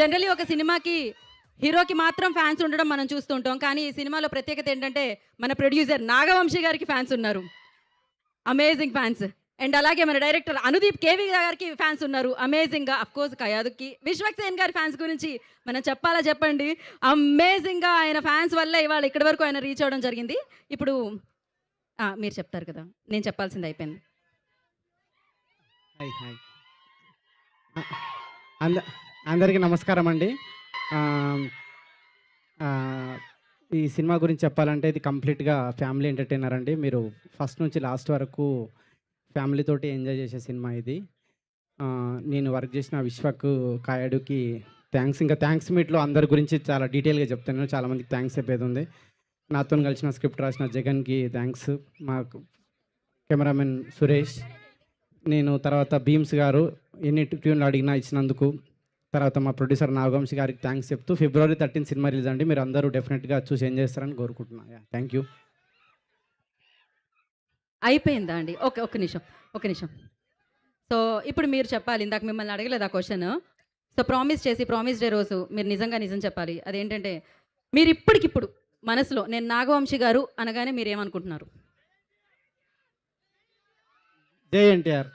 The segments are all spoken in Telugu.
జనరల్లీ ఒక సినిమాకి హీరోకి మాత్రం ఫ్యాన్స్ ఉండడం మనం చూస్తూ ఉంటాం. కానీ ఈ సినిమాలో ప్రత్యేకత ఏంటంటే మన ప్రొడ్యూసర్ నాగవంశి గారికి ఫ్యాన్స్ ఉన్నారు. Amazing fans. అండ్ అలాగే మన డైరెక్టర్ అనుదీప్ కేవి గారికి ఫ్యాన్స్ ఉన్నారు. అమేజింగ్‌గా ఆఫ్‌కోర్స్ కయాదుకి. విశ్వక్సేన్ గారి ఫ్యాన్స్ గురించి మనం చెప్పాలా చెప్పండి. అమేజింగ్‌గా ఆయన ఫ్యాన్స్ వల్లే ఇవాళ ఇక్కడి వరకు ఆయన రీచ్ అవ్వడం జరిగింది. ఇప్పుడు మీరు చెప్తారు కదా! నేను చెప్పాల్సింది అయిపోయింది. హాయ్ హాయ్ అంద అందరికీ నమస్కారం అండి. ఆహ్, ఆహ్, ఈ సినిమా గురించి చెప్పాలంటే ఇది కంప్లీట్‌గా ఫ్యామిలీ ఎంటర్‌టైనర్ అండి. మీరు ఫస్ట్ నుంచి లాస్ట్ వరకు ఫ్యామిలీతోటి ఎంజాయ్ చేసే సినిమా ఇది. నేను వర్క్ చేసిన విశ్వక్, కాయడుకి థ్యాంక్స్. ఇంకా థ్యాంక్స్ మీట్‌లో అందరి గురించి చాలా డీటెయిల్‌గా చెప్తాను. చాలామందికి థ్యాంక్స్ చెప్పేది ఉంది. నాతోని కలిసిన స్క్రిప్ట్ రాసిన జగన్‌కి థ్యాంక్స్. మాకు కెమెరామెన్ సురేష్, నేను తర్వాత భీమ్స్ గారు ఎన్ని ట్యూన్లు అడిగినా ఇచ్చినందుకు, తర్వాత మా ప్రొడ్యూసర్ నాగవంశి గారికి థ్యాంక్స్ చెప్తూ February 13 సినిమా రిలీజ్ అండి. మీరు అందరూ డెఫినెట్గా చూసి ఎంజాయ్ చేస్తారని కోరుకుంటున్నా. Thank you. అయిపోయిందా అండి? ఓకే. ఒక్క నిమిషం. ఒక్క నిమిషం. సో, ఇప్పుడు మీరు చెప్పాలి. ఇందాక మిమ్మల్ని అడగలేదు ఆ క్వెషన్. సో, ప్రామిస్ డే రోజు మీరు నిజం చెప్పాలి. అదేంటంటే మీరు ఇప్పటికిప్పుడు మనసులో నేను నాగవంశి గారు అనగానే మీరేమనుకుంటున్నారు? జై ఎన్టీఆర్.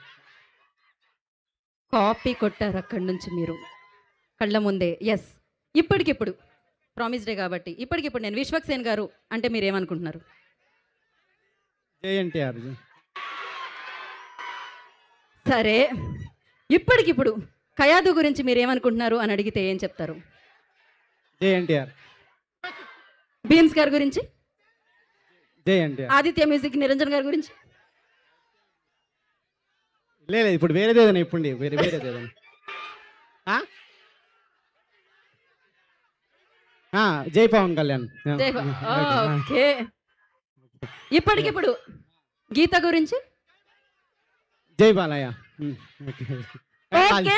కాపీ కొట్టారు అక్కడి నుంచి మీరు కళ్ళ ముందే. యెస్. ఇప్పటికిప్పుడు ప్రామిస్ డే కాబట్టి ఇప్పటికిప్పుడు నేను విశ్వక్సేన్ గారు అంటే మీరేమనుకుంటున్నారు? జై ఎన్టీఆర్. సరే. ఇప్పటికిప్పుడు కయాదు గురించి మీరేమనుకుంటున్నారు అని అడిగితే ఏం చెప్తారు? జై ఎన్టీఆర్. బీన్స్ గారి గురించి? జై ఎన్టీఆర్. ఆదిత్య మ్యూజిక్ నిరంజన్ గారి గురించి? లేదు ఇప్పుడు వేరేది ఏదైనా ఇప్పండి. వేరేది ఏదైనా. జై పవన్ కళ్యాణ్. ఓకే. ఇప్పటికిప్పుడు గీత గురించి? జై బాలయ్య. ఓకే.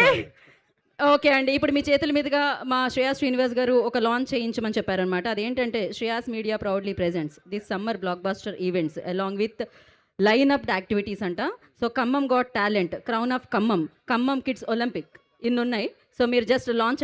ఓకే అండి. ఇప్పుడు మీ చేతుల మీదుగా మా శ్రేయాస్ శ్రీనివాస్ గారు ఒక లాంచ్ చేయించమని చెప్పారనమాట. అదేంటంటే Shreyas media proudly presents this summer blockbuster events along with line up activities అంట. So Khammam got talent, crown of Khammam, Khammam kids olympic ఇన్నున్నాయి. సో మీరు జస్ట్ లాంచ్